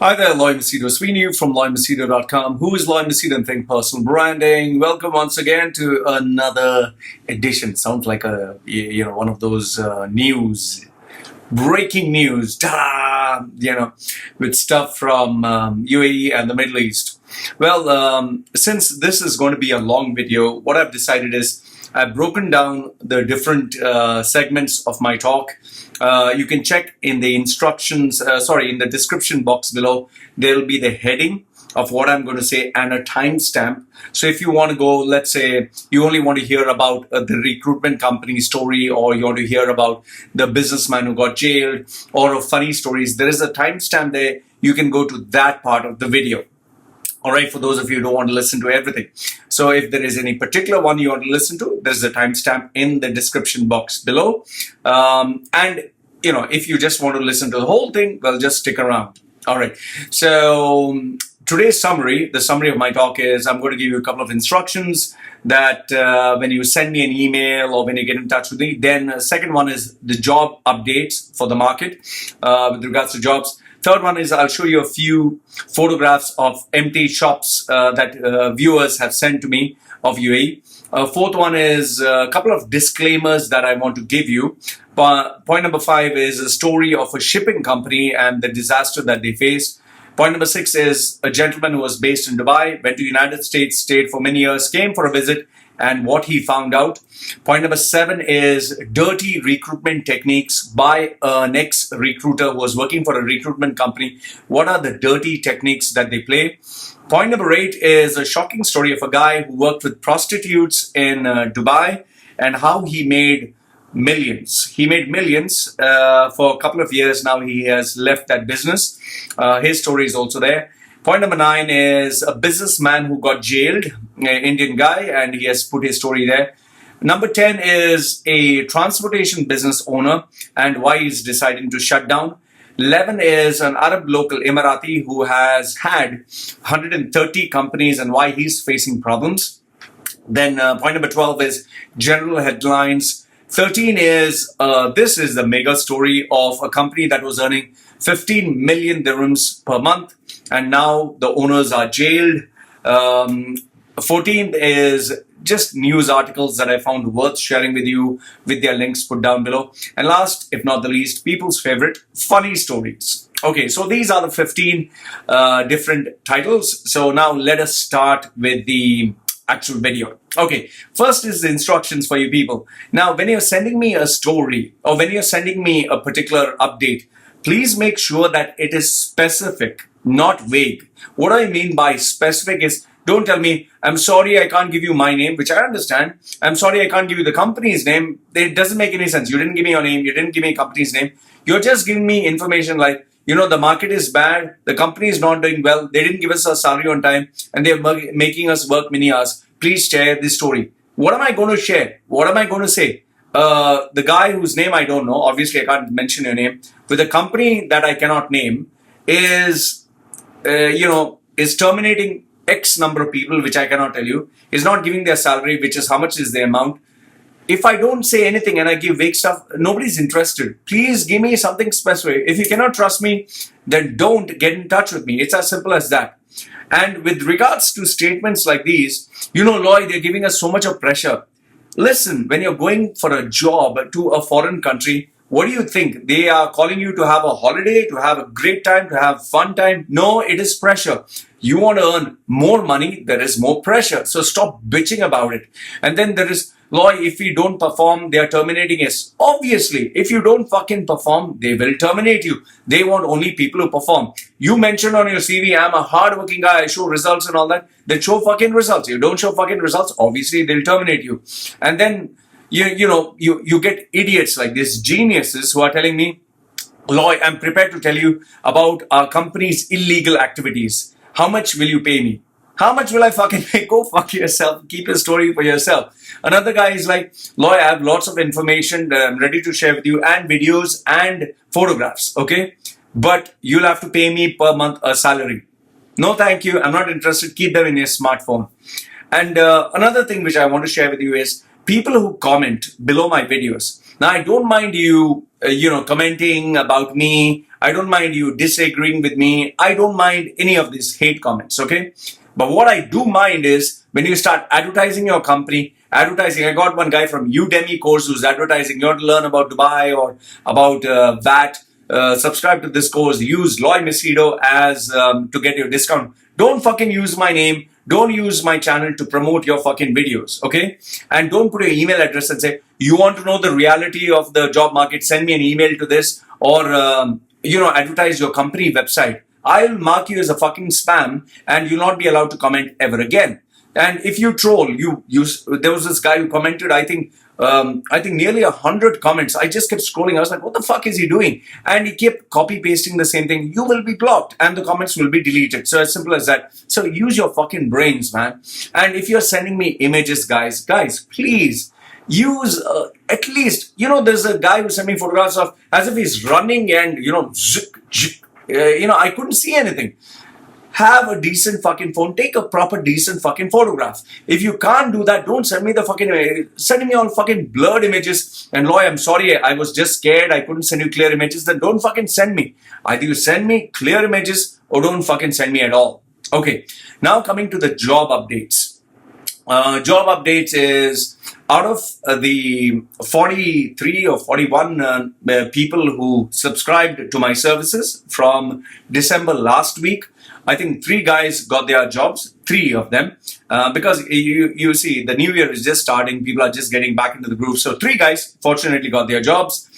Hi there, Loy Machedo. Sweeney from LoyMachedo.com. Who is Loy Machedo and Think Personal Branding? Welcome once again to another edition. Sounds like one of those breaking news, with stuff from UAE and the Middle East. Well, since this is going to be a long video, what I've decided is I've broken down the different segments of my talk. You can check in the instructions, in the description box below. There will be the heading of what I'm going to say and a timestamp. So if you want to go, let's say you only want to hear about the recruitment company story, or you want to hear about the businessman who got jailed, or funny stories, there is a timestamp there. You can go to that part of the video. All right, for those of you who don't want to listen to everything. So if there is any particular one you want to listen to, there's a timestamp in the description box below. If you just want to listen to the whole thing, well, just stick around. All right. So today's summary, the summary of my talk is I'm going to give you a couple of instructions that when you send me an email or when you get in touch with me. Then second one is the job updates for the market with regards to jobs. Third one is I'll show you a few photographs of empty shops that viewers have sent to me of UAE. Fourth one is a couple of disclaimers that I want to give you. Point number 5 is a story of a shipping company and the disaster that they faced. Point number 6 is a gentleman who was based in Dubai, went to the United States, stayed for many years, came for a visit, and what he found out. Point number 7 is dirty recruitment techniques by an ex-recruiter who was working for a recruitment company. What are the dirty techniques that they play? Point number 8 is a shocking story of a guy who worked with prostitutes in Dubai and how he made millions. He made millions for a couple of years now. He has left that business. His story is also there. Point number 9 is a businessman who got jailed, an Indian guy, and he has put his story there. Number 10 is a transportation business owner and why he's deciding to shut down. 11 is an Arab local Emirati who has had 130 companies and why he's facing problems. Then point number 12 is general headlines. 13 is, this is the mega story of a company that was earning 15 million dirhams per month and now the owners are jailed. 14th is just news articles that I found worth sharing with you with their links put down below. And last, if not the least, people's favorite, funny stories. Okay, so these are the 15 different titles. So now let us start with the actual video. Okay, first is the instructions for you people. Now, when you're sending me a story or when you're sending me a particular update, please make sure that it is specific, not vague. What I mean by specific is, don't tell me, I'm sorry, I can't give you my name, which I understand. I'm sorry, I can't give you the company's name. It doesn't make any sense. You didn't give me your name. You didn't give me a company's name. You're just giving me information like, the market is bad. The company is not doing well. They didn't give us a salary on time and they're making us work many hours. Please share this story. What am I going to share? What am I going to say? The guy whose name I don't know, obviously I can't mention your name, with a company that I cannot name is terminating X number of people, which I cannot tell you, is not giving their salary, which is how much is the amount. If I don't say anything and I give vague stuff, nobody's interested. Please give me something specific. If you cannot trust me, then don't get in touch with me. It's as simple as that. And with regards to statements like these, Loy, they're giving us so much of pressure. Listen, when you're going for a job to a foreign country, what do you think? They are calling you to have a holiday, to have a great time, to have fun time? No, it is pressure. You want to earn more money, there is more pressure. So stop bitching about it. And then there is, Loy, if we don't perform, they are terminating us. Obviously, if you don't fucking perform, they will terminate you. They want only people who perform. You mentioned on your CV, I'm a hardworking guy, I show results and all that. Then show fucking results. You don't show fucking results, obviously they'll terminate you. And then, you get idiots like these geniuses who are telling me, Loy, I'm prepared to tell you about our company's illegal activities. How much will you pay me? How much will I fucking pay? Go fuck yourself. Keep your story for yourself. Another guy is like, Loy, I have lots of information that I'm ready to share with you and videos and photographs, okay? But you'll have to pay me per month a salary. No, thank you. I'm not interested. Keep them in your smartphone. And another thing which I want to share with you is, people who comment below my videos. Now, I don't mind you, commenting about me. I don't mind you disagreeing with me. I don't mind any of these hate comments, okay? But what I do mind is when you start advertising your company, advertising. I got one guy from Udemy course who's advertising. You want to learn about Dubai or about VAT. Subscribe to this course. Use Machedo as to get your discount. Don't fucking use my name. Don't use my channel to promote your fucking videos, okay? And don't put your email address and say, you want to know the reality of the job market, send me an email to this, or, advertise your company website. I'll mark you as a fucking spam and you'll not be allowed to comment ever again. And if you troll, there was this guy who commented, I think nearly 100 comments. I just kept scrolling. I was like, what the fuck is he doing? And he kept copy pasting the same thing. You will be blocked and the comments will be deleted. So as simple as that. So use your fucking brains, man. And if you're sending me images, guys, please use at least, there's a guy who sent me photographs of as if he's running and, I couldn't see anything. Have a decent fucking phone. Take a proper decent fucking photograph. If you can't do that, don't send me the fucking, send me all fucking blurred images. And Loy, I'm sorry, I was just scared. I couldn't send you clear images. Then don't fucking send me. Either you send me clear images or don't fucking send me at all. Okay. Now coming to the job updates. Job updates is out of the 43 or 41 people who subscribed to my services from December last week. I think 3 guys got their jobs, 3 of them, because you see the new year is just starting. People are just getting back into the groove. So 3 guys fortunately got their jobs.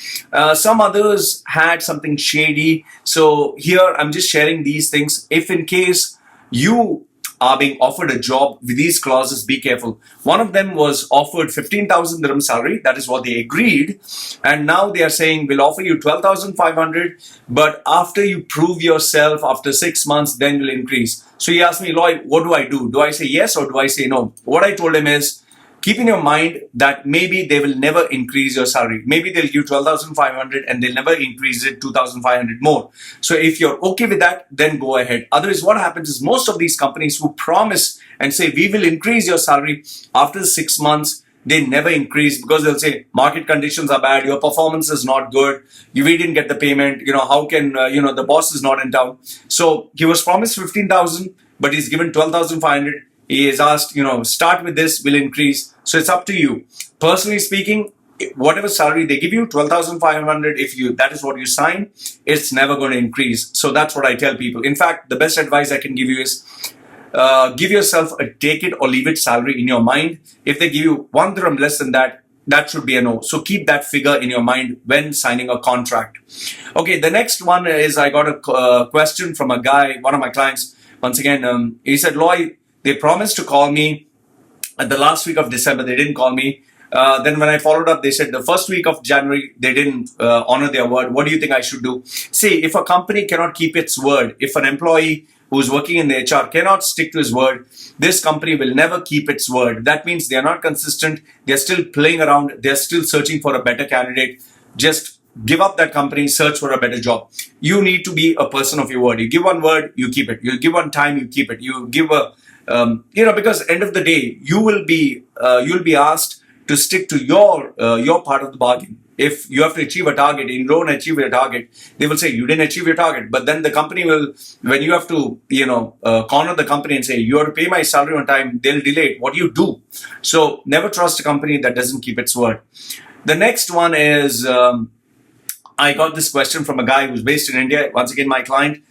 Some others had something shady. So here I'm just sharing these things. If in case you are being offered a job with these clauses, be careful. One of them was offered 15,000 dirham salary. That is what they agreed. And now they are saying, we'll offer you 12,500. But after you prove yourself, after 6 months, then we'll increase. So he asked me, Lloyd, what do I do? Do I say yes or do I say no? What I told him is, keep in your mind that maybe they will never increase your salary. Maybe they'll give 12,500 and they'll never increase it 2,500 more. So if you're okay with that, then go ahead. Otherwise, what happens is most of these companies who promise and say, we will increase your salary after 6 months, they never increase because they'll say market conditions are bad, your performance is not good, we didn't get the payment, how can, the boss is not in town. So he was promised 15,000, but he's given 12,500. He is asked, start with this, will increase. So it's up to you. Personally speaking, whatever salary they give you, 12,500, that is what you sign, it's never going to increase. So that's what I tell people. In fact, the best advice I can give you is give yourself a take it or leave it salary in your mind. If they give you 1 dirham less than that, that should be a no. So keep that figure in your mind when signing a contract. Okay, the next one is I got a question from a guy, one of my clients. Once again, he said, Lloyd, they promised to call me at the last week of December. They didn't call me. Then when I followed up, they said the first week of January, they didn't honor their word. What do you think I should do? See, if a company cannot keep its word, if an employee who's working in the HR cannot stick to his word, this company will never keep its word. That means they are not consistent. They're still playing around. They're still searching for a better candidate. Just give up that company, search for a better job. You need to be a person of your word. You give one word, you keep it. You give one time, you keep it. You give because end of the day, you'll be asked to stick to your part of the bargain. If you have to achieve a target and you don't achieve your target, they will say you didn't achieve your target. But then the company will, when you have to, corner the company and say you have to pay my salary on time, they'll delay it. What do you do? So never trust a company that doesn't keep its word. The next one is I got this question from a guy who's based in India. Once again, my client.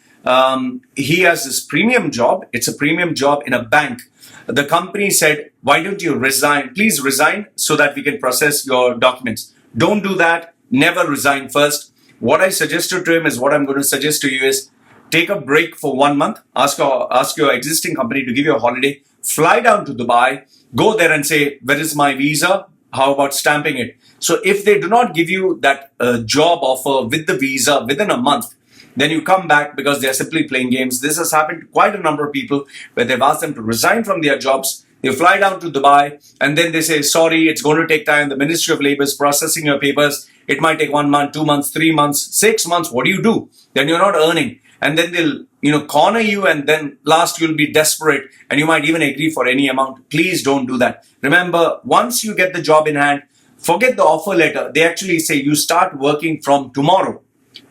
He has this premium job. It's a premium job in a bank. The company said, why don't you resign? Please resign so that we can process your documents. Don't do that. Never resign first. What I suggested to him is what I'm going to suggest to you is take a break for 1 month. Ask your existing company to give you a holiday. Fly down to Dubai. Go there and say, where is my visa? How about stamping it? So if they do not give you that job offer with the visa within a month, then you come back because they're simply playing games. This has happened to quite a number of people where they've asked them to resign from their jobs. They fly down to Dubai and then they say, sorry, it's going to take time. The Ministry of Labor is processing your papers. It might take 1 month, 2 months, 3 months, 6 months. What do you do? Then you're not earning. and then they'll, corner you, and then last you'll be desperate and you might even agree for any amount. Please don't do that. Remember, once you get the job in hand, forget the offer letter. They actually say you start working from tomorrow,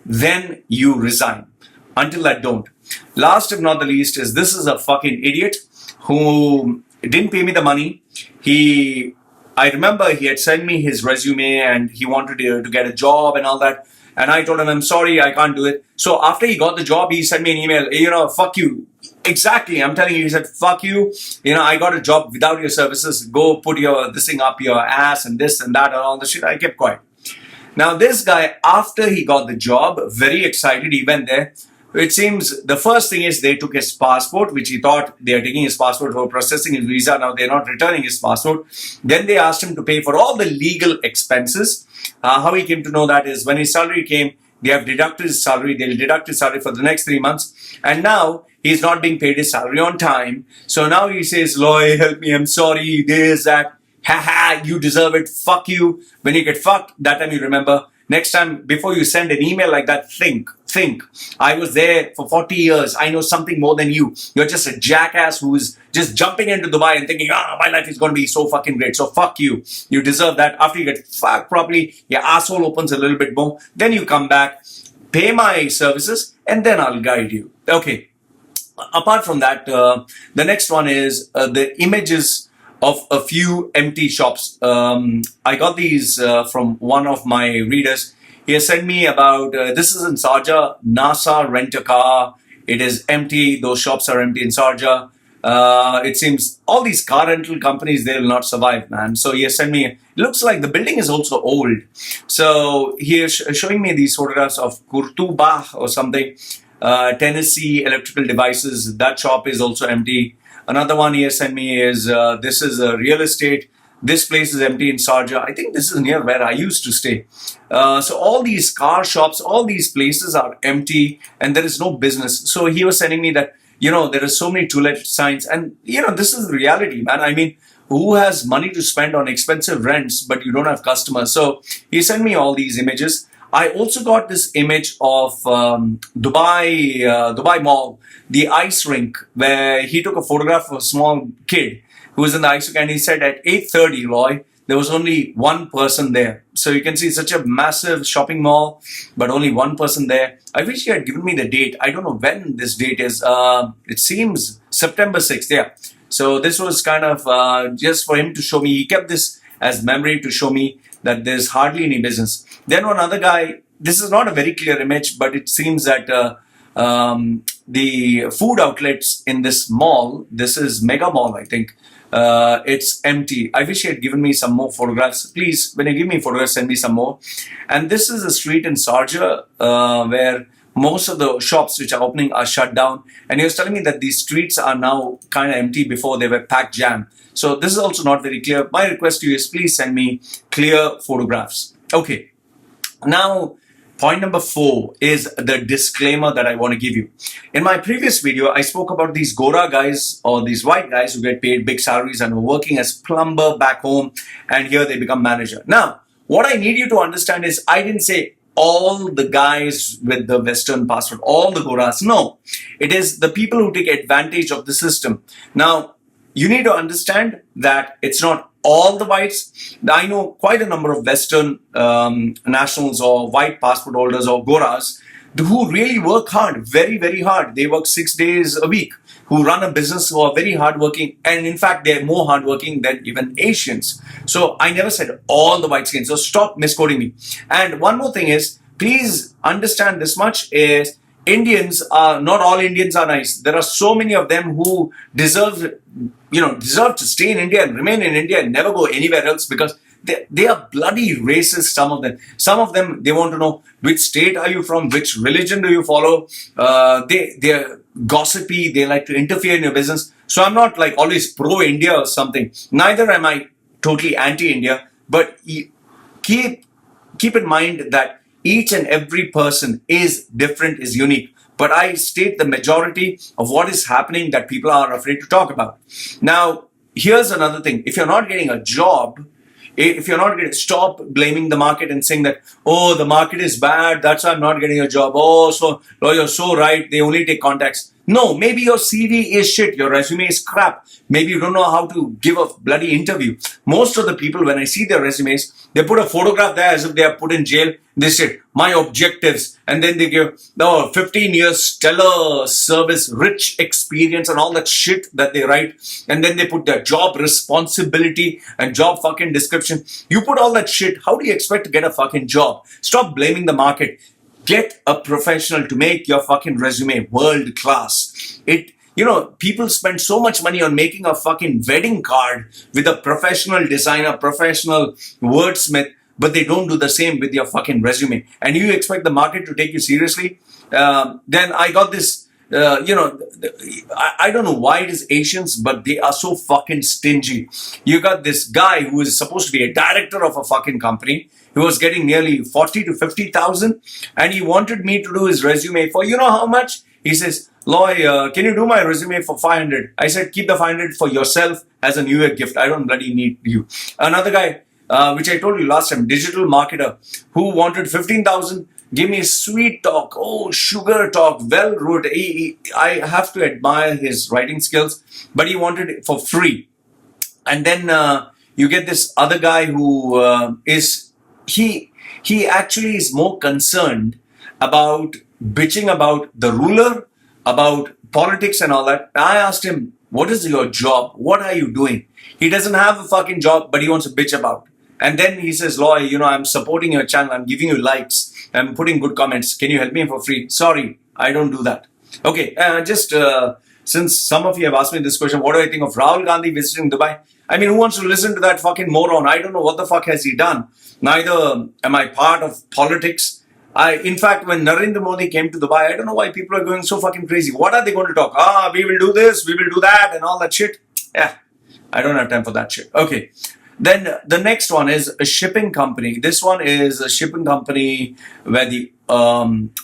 then you resign. Until that, don't. Last if not the least is, this is a fucking idiot who didn't pay me the money. I remember he had sent me his resume and he wanted to get a job and all that. And I told him, I'm sorry, I can't do it. So after he got the job, he sent me an email, fuck you. Exactly, I'm telling you, he said, fuck you. I got a job without your services. Go put this thing up your ass and this and that and all the shit. I kept quiet. Now this guy, after he got the job, very excited, he went there. It seems the first thing is they took his passport, which he thought they are taking his passport for processing his visa. Now they're not returning his passport. Then they asked him to pay for all the legal expenses. How he came to know that is when his salary came, they have deducted his salary. They'll deduct his salary for the next 3 months. And now he's not being paid his salary on time. So now he says, Loy, help me. I'm sorry. This, that. Haha, you deserve it. Fuck you. When you get fucked, that time you remember. Next time, before you send an email like that, think. I was there for 40 years. I know something more than you. You're just a jackass who's just jumping into Dubai and thinking, my life is going to be so fucking great. So fuck you. You deserve that. After you get fucked properly, your asshole opens a little bit more. Then you come back, pay my services, and then I'll guide you. Okay. Apart from that, the next one is the images of a few empty shops. I got these from one of my readers. He has sent me about, this is in Sharjah, NASA Rent a Car. It is empty. Those shops are empty in Sharjah. It seems all these car rental companies, they will not survive, man. So he has sent me, it looks like the building is also old. So he is showing me these photographs of Kurtubah or something. Tennessee Electrical Devices, that shop is also empty. Another one he has sent me is, this is a real estate. This place is empty in Sharjah. I think this is near where I used to stay. So all these car shops, all these places are empty and there is no business. So he was sending me that, there are so many to-let signs. And, this is the reality, man. I mean, who has money to spend on expensive rents, but you don't have customers? So he sent me all these images. I also got this image of Dubai Mall, the ice rink, where he took a photograph of a small kid who was in the ice rink, and he said at 8:30, Roy, there was only one person there. So you can see such a massive shopping mall, but only one person there. I wish he had given me the date. I don't know when this date is. It seems September 6th, yeah. So this was kind of just for him to show me. He kept this as memory to show me that there's hardly any business. Then one other guy, this is not a very clear image, but it seems that the food outlets in this mall, this is Mega Mall, I think, it's empty. I wish he had given me some more photographs. Please, when you give me photographs, send me some more. And this is a street in Sharjah where most of the shops which are opening are shut down. And he was telling me that these streets are now kind of empty. Before they were packed jam. So this is also not very clear. My request to you is please send me clear photographs. Okay. Now, point number 4 is the disclaimer that I want to give you. In my previous video, I spoke about these Gora guys or these white guys who get paid big salaries and were working as plumber back home, and here they become manager. Now, what I need you to understand is I didn't say all the guys with the Western passport, all the Goras. No, it is the people who take advantage of the system. Now, you need to understand that it's not all the whites. I know quite a number of Western nationals or white passport holders or Goras who really work hard, very, very hard. They work 6 days a week, who run a business, who are very hardworking. And in fact, they're more hardworking than even Asians. So I never said all the white skins. So stop misquoting me. And one more thing is, please understand this much is, Indians are, not all Indians are nice. There are so many of them who deserve to stay in India and remain in India and never go anywhere else because they are bloody racist, some of them. Some of them, they want to know which state are you from, which religion do you follow. They're gossipy, they like to interfere in your business. So I'm not like always pro-India or something. Neither am I totally anti-India, but keep in mind that each and every person is different, is unique. But I state the majority of what is happening that people are afraid to talk about. Now, here's another thing. If you're not getting a job, If you're not getting, stop blaming the market and saying that, oh, the market is bad, that's why I'm not getting a job. Oh, you're so right, they only take contacts. No, maybe your CV is shit, your resume is crap. Maybe you don't know how to give a bloody interview. Most of the people, when I see their resumes, they put a photograph there as if they are put in jail. They say, my objectives. And then they give, 15 years stellar service, rich experience and all that shit that they write. And then they put their job responsibility and job fucking description. You put all that shit, how do you expect to get a fucking job? Stop blaming the market. Get a professional to make your fucking resume world class. People spend so much money on making a fucking wedding card with a professional designer, professional wordsmith, but they don't do the same with your fucking resume. And you expect the market to take you seriously? Then I got this, I don't know why it is Asians, but they are so fucking stingy. You got this guy who is supposed to be a director of a fucking company. He was getting nearly 40 to 50,000 and he wanted me to do his resume for, you know how much? He says, Loy, can you do my resume for 500? I said, keep the 500 for yourself as a New Year gift. I don't bloody need you. Another guy, which I told you last time, digital marketer, who wanted 15,000, give me sweet talk, sugar talk, well wrote. I have to admire his writing skills, but he wanted it for free. And then you get this other guy who he actually is more concerned about bitching about the ruler, about politics and all that. I asked him, what is your job? What are you doing? He doesn't have a fucking job, but he wants to bitch about. And then he says, Loy, I'm supporting your channel. I'm giving you likes. I'm putting good comments. Can you help me for free? Sorry, I don't do that. Okay, since some of you have asked me this question, what do I think of Rahul Gandhi visiting Dubai? I mean, who wants to listen to that fucking moron? I don't know what the fuck has he done. Neither am I part of politics. In fact, when Narendra Modi came to Dubai, I don't know why people are going so fucking crazy. What are they going to talk? We will do this, we will do that, and all that shit. Yeah, I don't have time for that shit. Okay. Then the next one is a shipping company. This one is a shipping company where the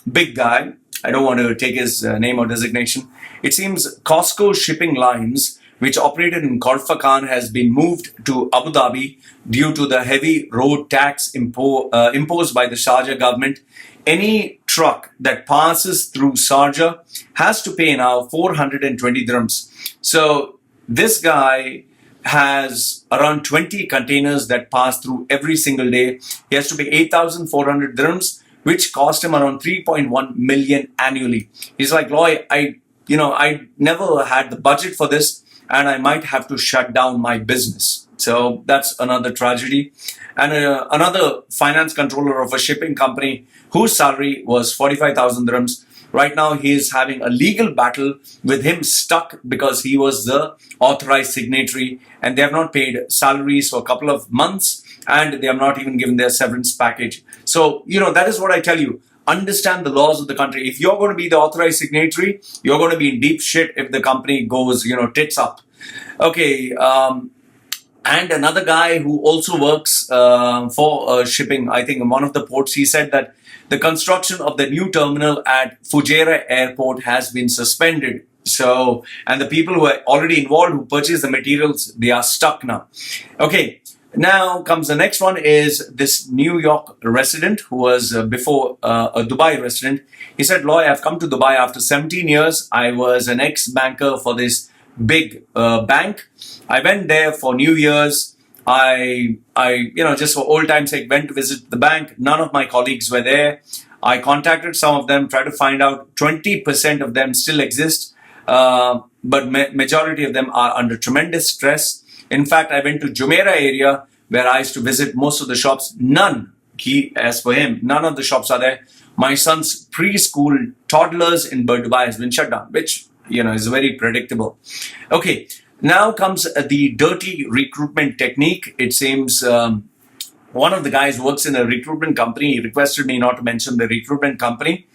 big guy, I don't want to take his name or designation. It seems Cosco Shipping Lines, which operated in Corfacan, has been moved to Abu Dhabi due to the heavy road tax imposed by the Sharjah government. Any truck that passes through Sharjah has to pay now 420 dirhams. So this guy has around 20 containers that pass through every single day. He has to pay 8,400 dirhams, which cost him around 3.1 million annually. He's like, Loy, I never had the budget for this, and I might have to shut down my business. So that's another tragedy. And another finance controller of a shipping company whose salary was 45,000 dirhams. Right now, he is having a legal battle with him stuck because he was the authorized signatory and they have not paid salaries for a couple of months and they have not even given their severance package. So, that is what I tell you. Understand the laws of the country. If you're going to be the authorized signatory, you're going to be in deep shit if the company goes, tits up. Okay. And another guy who also works for shipping, I think in one of the ports, he said that the construction of the new terminal at Fujairah Airport has been suspended. So, and the people who are already involved, who purchased the materials, they are stuck now. Okay, now comes the next one is this New York resident who was before a Dubai resident. He said, Loy, I've come to Dubai after 17 years. I was an ex-banker for this big bank. I went there for New Year's. I just for old time's sake, went to visit the bank. None of my colleagues were there. I contacted some of them, tried to find out. 20% of them still exist, but majority of them are under tremendous stress. In fact, I went to Jumeirah area where I used to visit most of the shops. As for him, none of the shops are there. My son's preschool toddlers in Dubai has been shut down, which, is very predictable. Okay. Now comes the dirty recruitment technique. It seems one of the guys works in a recruitment company. He requested me not to mention the recruitment company.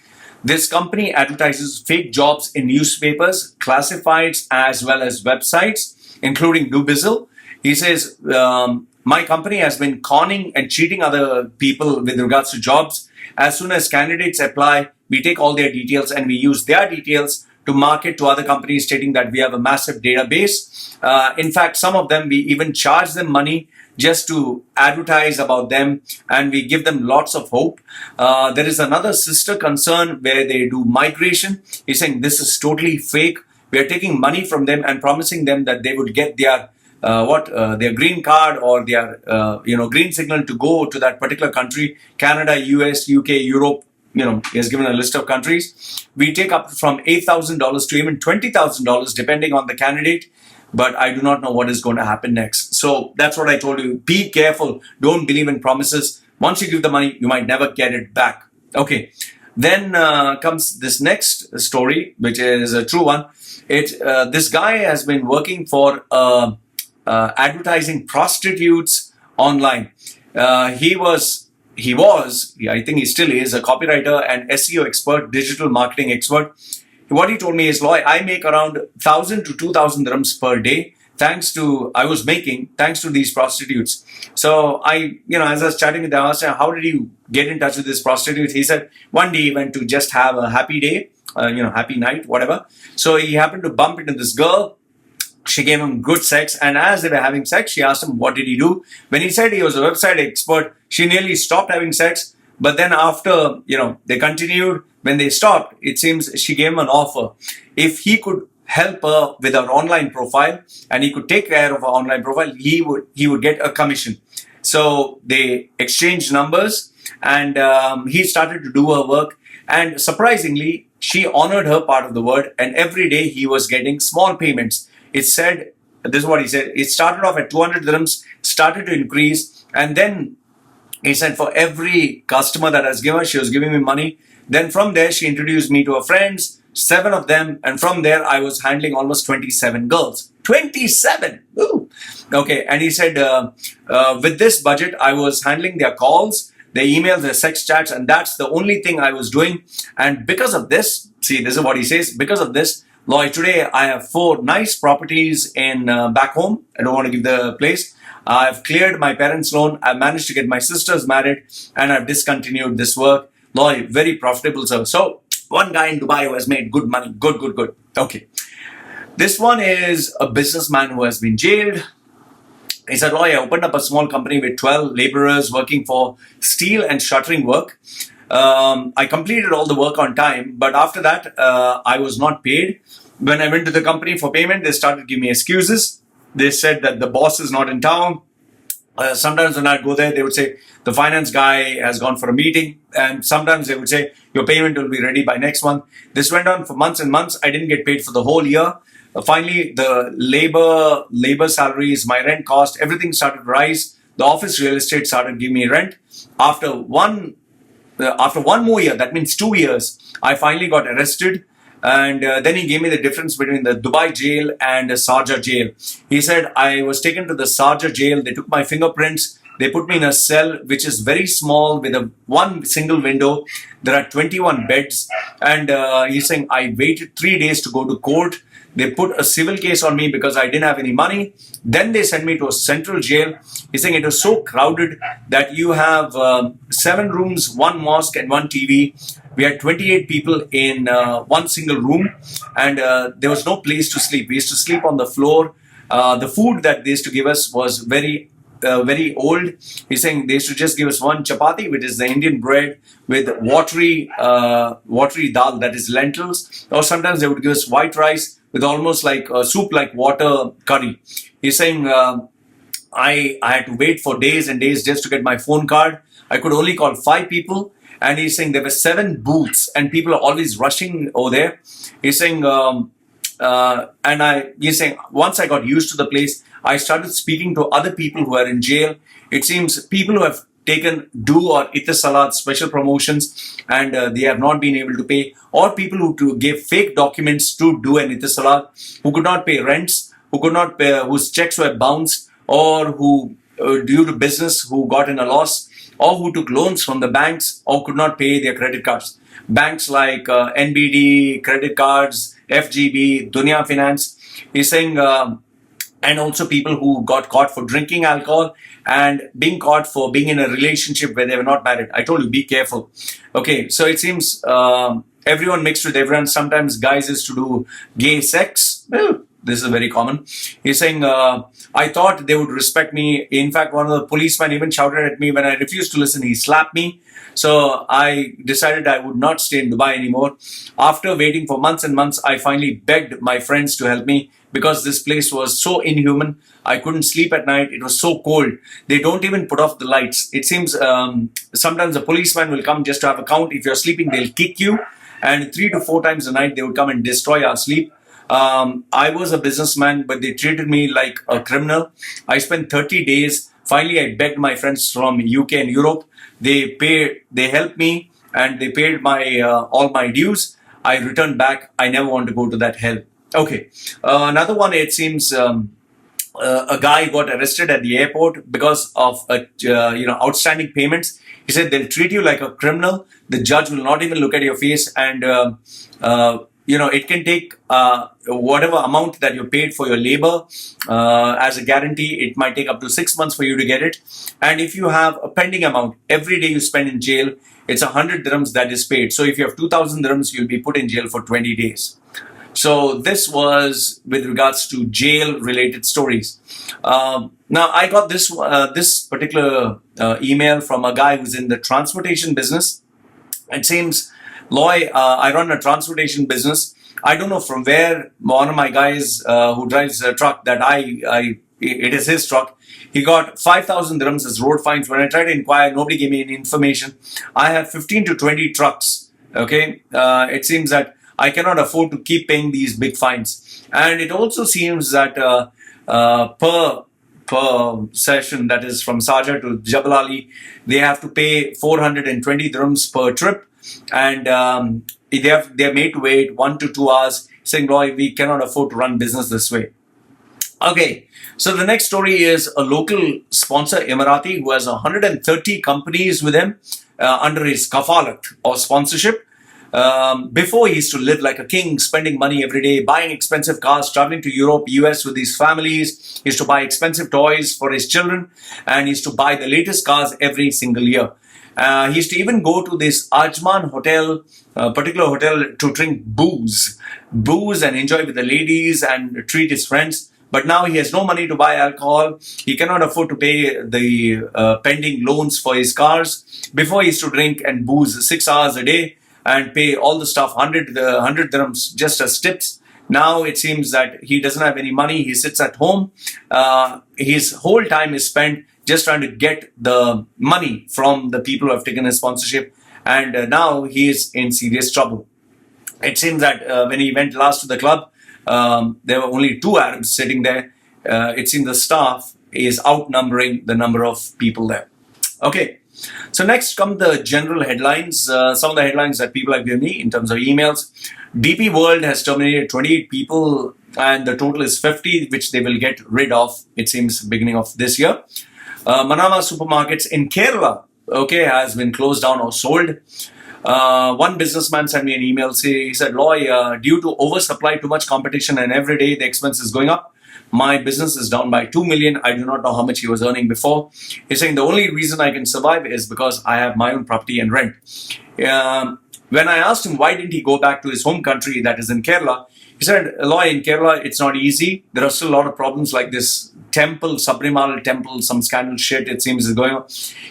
This company advertises fake jobs in newspapers, classifieds, as well as websites, including Dubizzle. He says, my company has been conning and cheating other people with regards to jobs. As soon as candidates apply, we take all their details and we use their details to market to other companies, stating that we have a massive database. In fact, some of them, we even charge them money just to advertise about them, and we give them lots of hope. There is another sister concern where they do migration. He's saying this is totally fake. We are taking money from them and promising them that they would get their their green card or their green signal to go to that particular country, Canada, US, UK, Europe. He has given a list of countries. We take up from $8,000 to even $20,000 depending on the candidate. But I do not know what is going to happen next. So that's what I told you. Be careful. Don't believe in promises. Once you give the money, you might never get it back. Okay. Then comes this next story, which is a true one. This guy has been working for advertising prostitutes online. He was, I think he still is, a copywriter and SEO expert, digital marketing expert. What he told me is, Loy, I make around 1,000 to 2,000 dirhams per day thanks to these prostitutes. So as I was chatting with him, I asked him, how did you get in touch with this prostitute? He said, one day he went to just have a happy day, happy night, whatever. So he happened to bump into this girl. She gave him good sex, and as they were having sex, she asked him, what did he do? When he said he was a website expert, she nearly stopped having sex. But then after, they continued. When they stopped, it seems she gave him an offer. If he could help her with her online profile and he could take care of her online profile, he would get a commission. So they exchanged numbers, and he started to do her work. And surprisingly, she honored her part of the word, and every day he was getting small payments. It said, this is what he said, it started off at 200 dirhams, started to increase, and then he said for every customer that has given her, she was giving me money. Then from there, she introduced me to her friends, 7 of them, and from there, I was handling almost 27 girls. 27! Ooh. Okay, and he said, with this budget, I was handling their calls, their emails, their sex chats, and that's the only thing I was doing. And because of this, see, this is what he says, because of this, Lloyd, today I have 4 nice properties in back home. I don't want to give the place. I've cleared my parents' loan. I've managed to get my sisters married, and I've discontinued this work. Lloyd, very profitable service. So one guy in Dubai who has made good money. Good. Okay. This one is a businessman who has been jailed. He said, I opened up a small company with 12 laborers working for steel and shuttering work. I completed all the work on time, but after that, I was not paid. When I went to the company for payment, they started giving me excuses. They said that the boss is not in town. Sometimes when I'd go there, they would say, the finance guy has gone for a meeting. And sometimes they would say, your payment will be ready by next month. This went on for months and months. I didn't get paid for the whole year. Finally, the labor salaries, my rent cost, everything started to rise. The office real estate started giving me rent. After one more year, that means 2 years, I finally got arrested. And then he gave me the difference between the Dubai jail and the Sharjah jail. He said, I was taken to the Sharjah jail. They took my fingerprints. They put me in a cell, which is very small with one single window. There are 21 beds. And he's saying, I waited 3 days to go to court. They put a civil case on me because I didn't have any money. Then they sent me to a central jail. He's saying it was so crowded that you have 7 rooms, 1 mosque and 1 TV. We had 28 people in one single room, and there was no place to sleep. We used to sleep on the floor. The food that they used to give us was very old. He's saying they used to just give us 1 chapati, which is the Indian bread, with watery dal, that is lentils. Or sometimes they would give us white rice with almost like soup, like water curry. He's saying I had to wait for days and days just to get my phone card. I could only call 5 people. And he's saying there were 7 booths and people are always rushing over there. He's saying, he's saying, once I got used to the place, I started speaking to other people who are in jail. It seems people who have taken do or itisalat special promotions and they have not been able to pay, or people who gave fake documents to do an itisalat, who could not pay rents, who could not pay, whose checks were bounced, or who due to business who got in a loss, or who took loans from the banks or could not pay their credit cards. Banks like NBD, credit cards, FGB, Dunya Finance. He's saying, and also people who got caught for drinking alcohol and being caught for being in a relationship where they were not married. I told you, be careful. Okay, so it seems everyone mixed with everyone. Sometimes guys used to do gay sex. Well, this is very common. He's saying, I thought they would respect me. In fact, one of the policemen even shouted at me when I refused to listen. He slapped me. So I decided I would not stay in Dubai anymore. After waiting for months and months, I finally begged my friends to help me because this place was so inhuman. I couldn't sleep at night. It was so cold. They don't even put off the lights. It seems sometimes a policeman will come just to have a count. If you're sleeping, they'll kick you. And 3 to 4 times a night, they would come and destroy our sleep. I was a businessman, but they treated me like a criminal. I spent 30 days. Finally, I begged my friends from UK and Europe. They helped me, and they paid my all my dues. I returned back. I never want to go to that hell. Okay, another one. It seems a guy got arrested at the airport because of outstanding payments. He said they'll treat you like a criminal. The judge will not even look at your face, and it can take whatever amount that you paid for your labor as a guarantee. It might take up to 6 months for you to get it. And if you have a pending amount, every day you spend in jail, it's 100 dirhams that is paid. So if you have 2,000 dirhams, you'll be put in jail for 20 days. So this was with regards to jail-related stories. Now I got this particular email from a guy who's in the transportation business. It seems, Loy, I run a transportation business. I don't know from where one of my guys who drives a truck that it is his truck. He got 5,000 dirhams as road fines. When I tried to inquire, nobody gave me any information. I have 15 to 20 trucks. Okay, it seems that I cannot afford to keep paying these big fines. And it also seems that per session, that is from Sharjah to Jabal Ali, they have to pay 420 dirhams per trip. And they're made to wait 1 to 2 hours, saying, Roy, we cannot afford to run business this way. Okay, so the next story is a local sponsor, Emirati, who has 130 companies with him under his kafalat or sponsorship. Before, he used to live like a king, spending money every day, buying expensive cars, traveling to Europe, US with his families. He used to buy expensive toys for his children, and he used to buy the latest cars every single year. He used to even go to this Ajman hotel, particular hotel, to drink booze and enjoy with the ladies and treat his friends. But now he has no money to buy alcohol. He cannot afford to pay the pending loans for his cars. Before, he used to drink and booze 6 hours a day and pay all the stuff, 100 dirhams just as tips. Now it seems that he doesn't have any money. He sits at home. His whole time is spent just trying to get the money from the people who have taken his sponsorship. And now he is in serious trouble. It seems that when he went last to the club, there were only 2 Arabs sitting there. It seems the staff is outnumbering the number of people there. Okay. So next come the general headlines. Some of the headlines that people have given me in terms of emails. DP World has terminated 28 people, and the total is 50, which they will get rid of, it seems, beginning of this year. Manama supermarkets in Kerala, has been closed down or sold. One businessman sent me an email. He said, Loy, due to oversupply, too much competition, and every day the expense is going up, my business is down by 2 million. I do not know how much he was earning before. He's saying the only reason I can survive is because I have my own property and rent. When I asked him why didn't he go back to his home country, that is in Kerala, he said, Loy, in Kerala, it's not easy. There are still a lot of problems like this temple, Sabrimal temple, some scandal shit it seems is going on.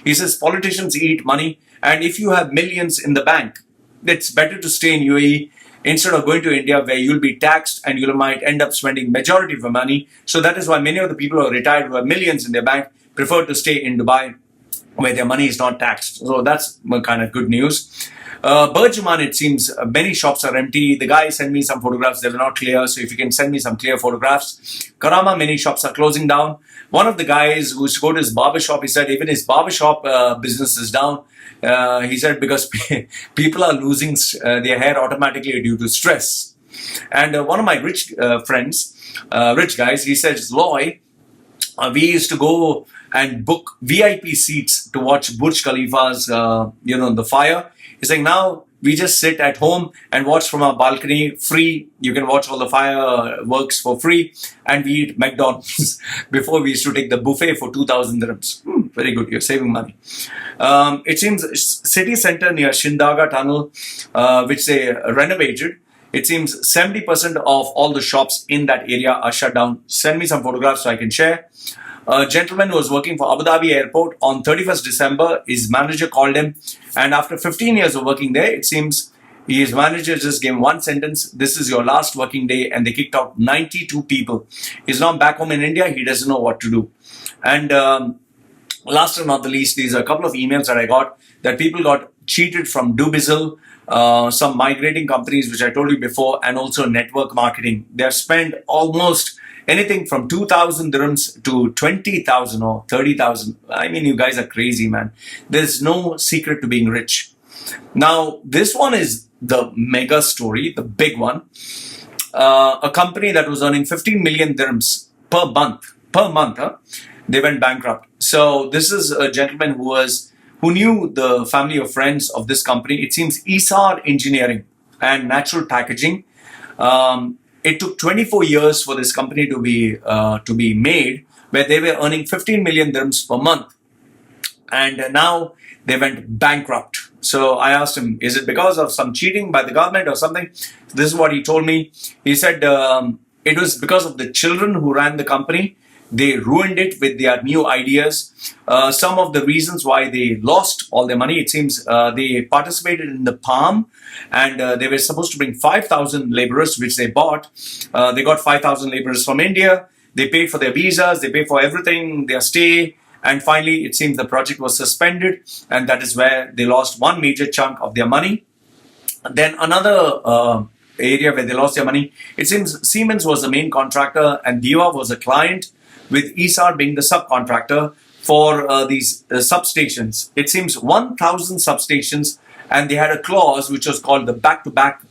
He says politicians eat money, and if you have millions in the bank, it's better to stay in UAE instead of going to India, where you'll be taxed and you might end up spending majority of your money. So that is why many of the people who are retired, who have millions in their bank, prefer to stay in Dubai, where their money is not taxed. So that's kind of good news. Burjuman, it seems many shops are empty. The guy sent me some photographs. They were not clear. So if you can send me some clear photographs. Karama, many shops are closing down. One of the guys who used to go to his barbershop, he said even his barbershop business is down. He said because people are losing their hair automatically due to stress. And one of my rich friends, rich guys, he says, Loy, we used to go and book VIP seats to watch Burj Khalifa's, the fire. He's saying now we just sit at home and watch from our balcony free. You can watch all the fireworks for free, and we eat McDonald's. Before we used to take the buffet for 2,000 dirhams. Very good. You're saving money. It seems city center near Shindaga Tunnel, which they renovated. It seems 70% of all the shops in that area are shut down. Send me some photographs so I can share. A gentleman who was working for Abu Dhabi Airport on 31st December, his manager called him, and after 15 years of working there, it seems his manager just gave him one sentence: "This is your last working day," and they kicked out 92 people. He's now back home in India. He doesn't know what to do. And last but not the least, these are a couple of emails that I got that people got cheated from Dubizzle, some migrating companies, which I told you before, and also network marketing. They have spent almost anything from 2,000 dirhams to 20,000 or 30,000. I mean, you guys are crazy, man. There's no secret to being rich. Now, this one is the mega story, the big one. A company that was earning 15 million dirhams per month, they went bankrupt. So this is a gentleman who knew the family of friends of this company. It seems Essar Engineering and Natural Packaging. It took 24 years for this company to be made, where they were earning 15 million dirhams per month, and now they went bankrupt. So I asked him, is it because of some cheating by the government or something? This is what he told me. He said it was because of the children who ran the company. They ruined it with their new ideas. Some of the reasons why they lost all their money, it seems they participated in the palm, and they were supposed to bring 5,000 laborers, which they bought. They got 5,000 laborers from India. They paid for their visas. They paid for everything, their stay. And finally, it seems the project was suspended, and that is where they lost one major chunk of their money. Then another area where they lost their money, it seems Siemens was the main contractor and Diva was a client, with Essar being the subcontractor for these substations. It seems 1,000 substations, and they had a clause which was called the back-to-back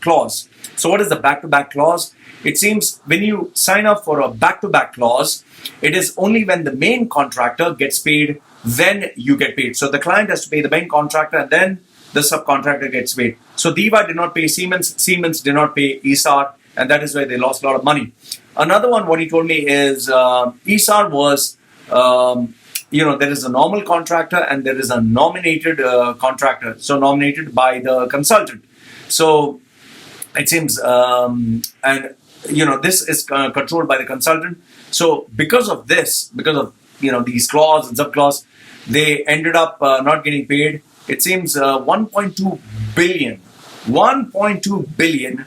clause. So what is the back-to-back clause? It seems when you sign up for a back-to-back clause, it is only when the main contractor gets paid, then you get paid. So the client has to pay the main contractor, and then the subcontractor gets paid. So Diva did not pay Siemens, Siemens did not pay Essar, and that is why they lost a lot of money. Another one, what he told me is Essar was, there is a normal contractor and there is a nominated contractor. So nominated by the consultant. So it seems, this is controlled by the consultant. So because of this, because of these clause and subclause, they ended up not getting paid. It seems 1.2 billion. 1.2 billion.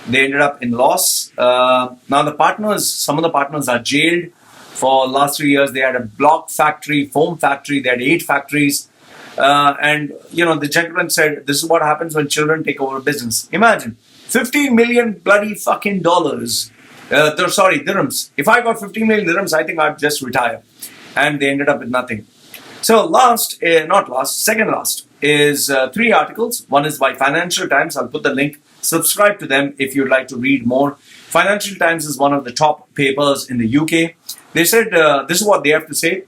They ended up in loss. Now the partners, some of the partners are jailed for last 3 years. They had a block factory, foam factory. They had 8 factories. And the gentleman said, this is what happens when children take over a business. Imagine, 15 million bloody fucking dollars. Dirhams. If I got 15 million dirhams, I think I'd just retire. And they ended up with nothing. So second last is 3 articles. One is by Financial Times. I'll put the link. Subscribe to them if you'd like to read more. Financial Times is one of the top papers in the UK. They said, this is what they have to say.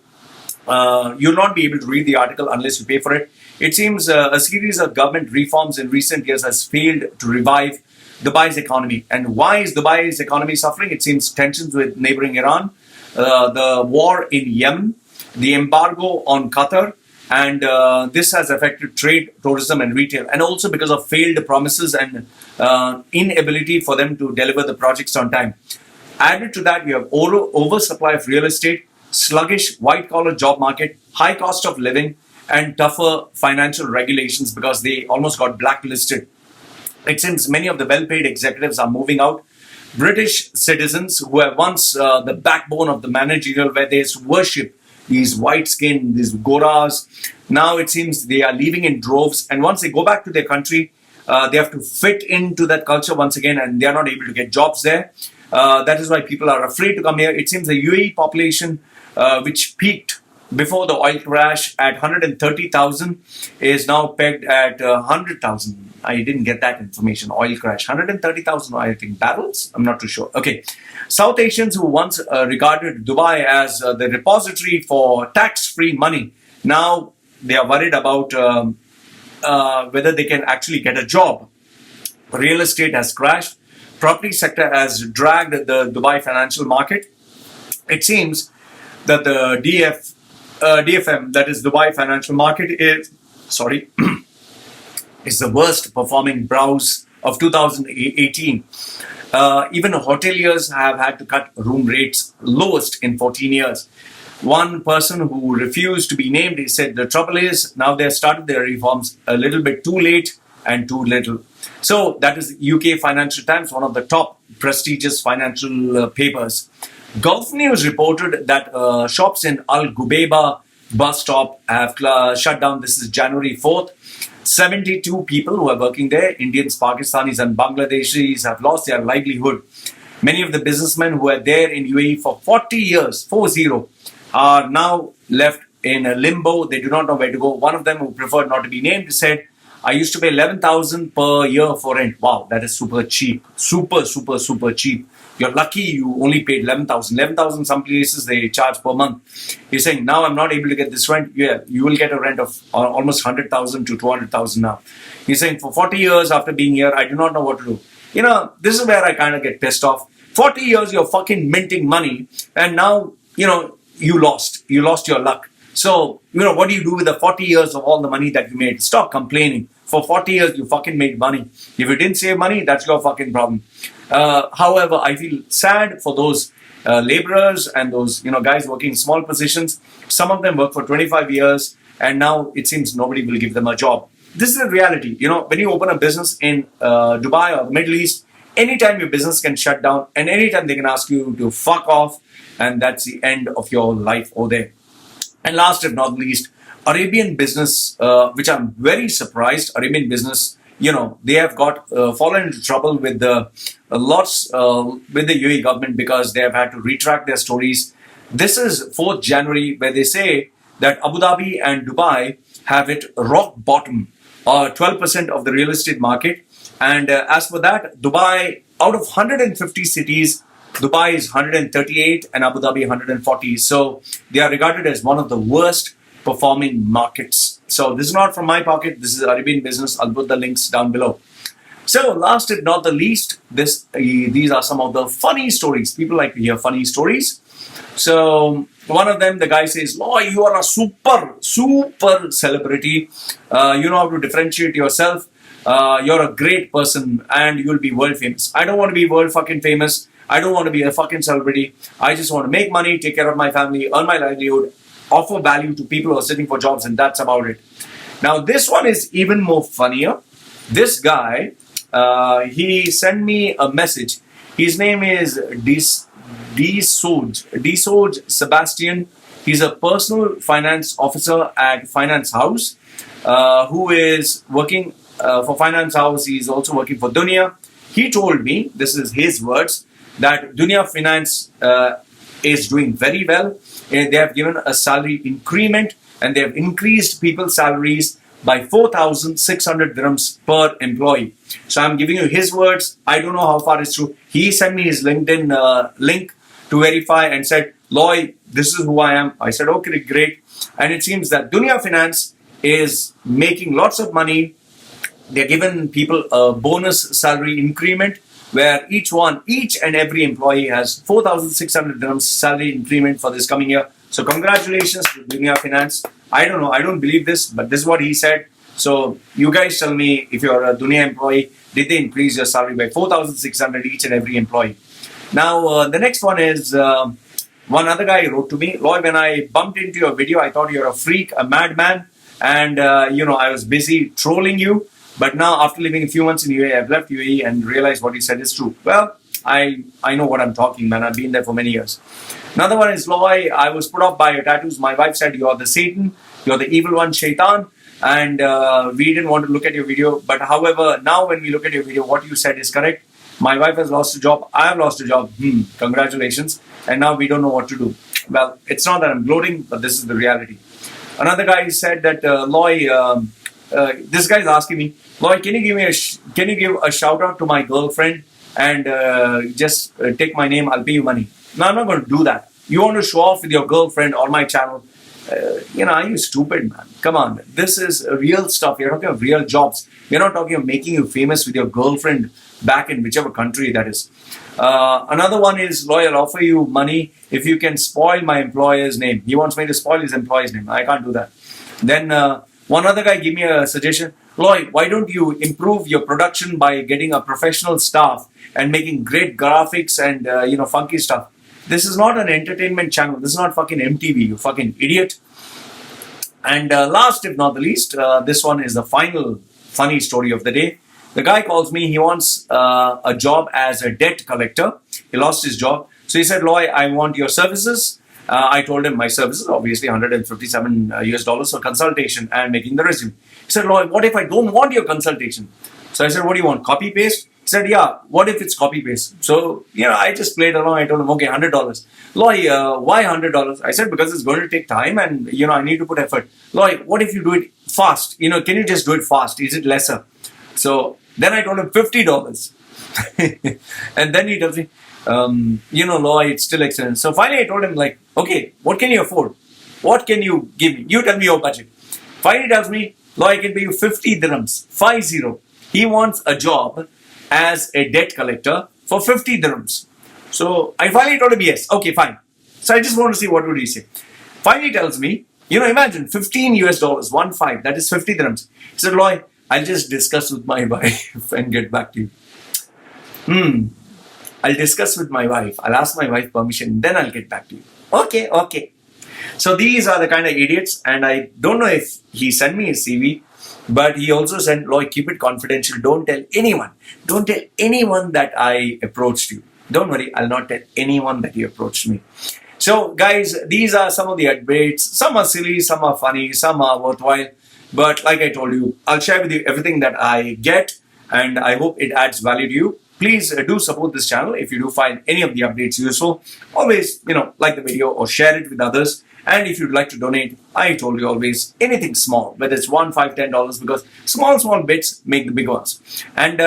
You'll not be able to read the article unless you pay for it. It seems a series of government reforms in recent years has failed to revive Dubai's economy. And why is Dubai's economy suffering? It seems tensions with neighboring Iran, the war in Yemen, the embargo on Qatar, and this has affected trade, tourism, and retail, and also because of failed promises and inability for them to deliver the projects on time. Added to that, you have oversupply of real estate, sluggish white-collar job market, high cost of living, and tougher financial regulations because they almost got blacklisted. It seems many of the well-paid executives are moving out. British citizens who were once the backbone of the managerial, where they used to worship these white skin, these goras, now it seems they are leaving in droves. And once they go back to their country, they have to fit into that culture once again, and they are not able to get jobs there. That is why people are afraid to come here. It seems the UAE population, which peaked before the oil crash at 130,000, is now pegged at 100,000. I didn't get that information. Oil crash, 130,000, I think, barrels? I'm not too sure. Okay. South Asians who once regarded Dubai as the repository for tax-free money, now they are worried about whether they can actually get a job. Real estate has crashed. Property sector has dragged the Dubai financial market. It seems that the DF DFM, that is Dubai Financial Market, is sorry, is the worst performing browse of 2018. Even hoteliers have had to cut room rates lowest in 14 years. One person who refused to be named, he said the trouble is now they have started their reforms a little bit too late and too little. So that is UK Financial Times, one of the top prestigious financial papers. Gulf News reported that shops in Al Gubeba bus stop have shut down. This is January 4th. 72 people who are working there, Indians, Pakistanis, and Bangladeshis, have lost their livelihood. Many of the businessmen who were there in UAE for 40 years, 40, are now left in a limbo. They do not know where to go. One of them, who preferred not to be named, said, I used to pay 11,000 per year for rent. Wow, that is super cheap. Super, super, super cheap. You're lucky you only paid 11,000. 11,000, some places they charge per month. He's saying, now I'm not able to get this rent. Yeah, you will get a rent of almost 100,000 to 200,000 now. He's saying, for 40 years after being here, I do not know what to do. You know, this is where I kind of get pissed off. 40 years, you're fucking minting money. And now, you know, you lost your luck. So, you know, what do you do with the 40 years of all the money that you made? Stop complaining. For 40 years, you fucking made money. If you didn't save money, that's your fucking problem. However, I feel sad for those laborers and those, you know, guys working in small positions. Some of them work for 25 years and now it seems nobody will give them a job. This is the reality. You know, when you open a business in Dubai or the Middle East, anytime your business can shut down and anytime they can ask you to fuck off, and that's the end of your life over there. And last but not least, Arabian business, which I'm very surprised, Arabian business, you know, they have got fallen into trouble with the lots with the UAE government because they have had to retract their stories. This is 4th January, where they say that Abu Dhabi and Dubai have hit rock bottom, 12% of the real estate market. And as for that, Dubai, out of 150 cities, Dubai is 138 and Abu Dhabi 140. So they are regarded as one of the worst performing markets. So this is not from my pocket. This is Arabian business. I'll put the links down below. So last but not the least, these are some of the funny stories. People like to hear funny stories. So one of them, the guy says, "Oh, you are a super celebrity. You know how to differentiate yourself. You're a great person and you'll be world famous." I don't want to be world fucking famous. I don't want to be a fucking celebrity. I just want to make money, take care of my family, earn my livelihood, offer value to people who are sitting for jobs, and that's about it. Now, this one is even more funnier. This guy, he sent me a message. His name is Desoj Sebastian. He's a personal finance officer at Finance House, who is working for Finance House. He's also working for Dunya. He told me, this is his words, that Dunya Finance is doing very well. They have given a salary increment and they have increased people's salaries by 4,600 dirhams per employee. So I'm giving you his words. I don't know how far it's true. He sent me his LinkedIn link to verify and said, "Loy, this is who I am." I said, "Okay, great." And it seems that Dunya Finance is making lots of money. They're giving people a bonus salary increment where each and every employee has 4,600 dirhams salary increment for this coming year. So congratulations to Dunya Finance. I don't know, I don't believe this, but this is what he said. So you guys tell me, if you're a Dunya employee, did they increase your salary by 4,600 each and every employee? Now, the next one is, one other guy wrote to me, "Loy, when I bumped into your video, I thought you're a freak, a madman, and you know, I was busy trolling you. But now, after living a few months in UAE, I've left UAE and realized what he said is true." Well, I know what I'm talking, man. I've been there for many years. Another one is, "Loy, I was put off by your tattoos. My wife said you're the Satan, you're the evil one, Shaitan, and we didn't want to look at your video. But however, now when we look at your video, what you said is correct. My wife has lost a job. I have lost a job. Congratulations. And now we don't know what to do." Well, it's not that I'm gloating, but this is the reality. Another guy said that, "Loy, this guy is asking me, Loy, can you give a shout out to my girlfriend and just take my name? I'll pay you money." No, I'm not going to do that. You want to show off with your girlfriend or my channel? Are you stupid, man? Come on. This is real stuff. You're talking of real jobs. You're not talking of making you famous with your girlfriend back in whichever country that is. Another one is, Loy, I'll offer you money if you can spoil my employer's name. He wants me to spoil his employer's name. I can't do that. Then one other guy gave me a suggestion. Loy, why don't you improve your production by getting a professional staff and making great graphics and funky stuff? This is not an entertainment channel. This is not fucking MTV, you fucking idiot. And last, if not the least, this one is the final funny story of the day. The guy calls me. He wants a job as a debt collector. He lost his job. So he said, Loy, I want your services. I told him my services, obviously $157 for consultation and making the resume. He said, Loy, what if I don't want your consultation? So I said, what do you want? Copy paste? He said, yeah, what if it's copy paste? So, I just played along. I told him, okay, $100. Loy, why $100? I said, because it's going to take time and, I need to put effort. Loy, what if you do it fast? Can you just do it fast? Is it lesser? So then I told him $50. And then he tells me, Loy, it's still excellent. So finally I told him, like, okay, what can you afford? What can you give me? You tell me your budget. Finally he tells me, Loy, I can pay you 50 dirhams. 50. He wants a job as a debt collector for 50 dirhams. So I finally told him yes. Okay, fine. So I just want to see what would he say. Finally he tells me, imagine $15 US, 1.5, that is 50 dirhams. He said, Loy, I'll just discuss with my wife and get back to you. I'll discuss with my wife. I'll ask my wife permission, then I'll get back to you. Okay. So these are the kind of idiots, and I don't know if he sent me his CV, but he also said, Loy, keep it confidential. Don't tell anyone. Don't tell anyone that I approached you. Don't worry, I'll not tell anyone that you approached me. So guys, these are some of the updates. Some are silly, some are funny, some are worthwhile. But like I told you, I'll share with you everything that I get, and I hope it adds value to you. Please do support this channel if you do find any of the updates useful. Always, like the video or share it with others. And if you'd like to donate, I told you always, anything small, whether it's $1, $5, $10, because small bits make the big ones. And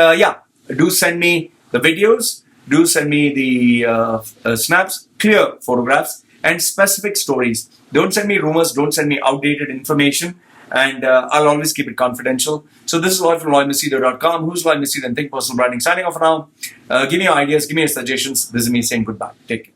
do send me the videos. Do send me the snaps, clear photographs, and specific stories. Don't send me rumors. Don't send me outdated information. And I'll always keep it confidential. So this is Loy from Machedo.com. Who's Loy Machedo and Think Personal Branding? Signing off for now. Give me your ideas. Give me your suggestions. This is me saying goodbye. Take care.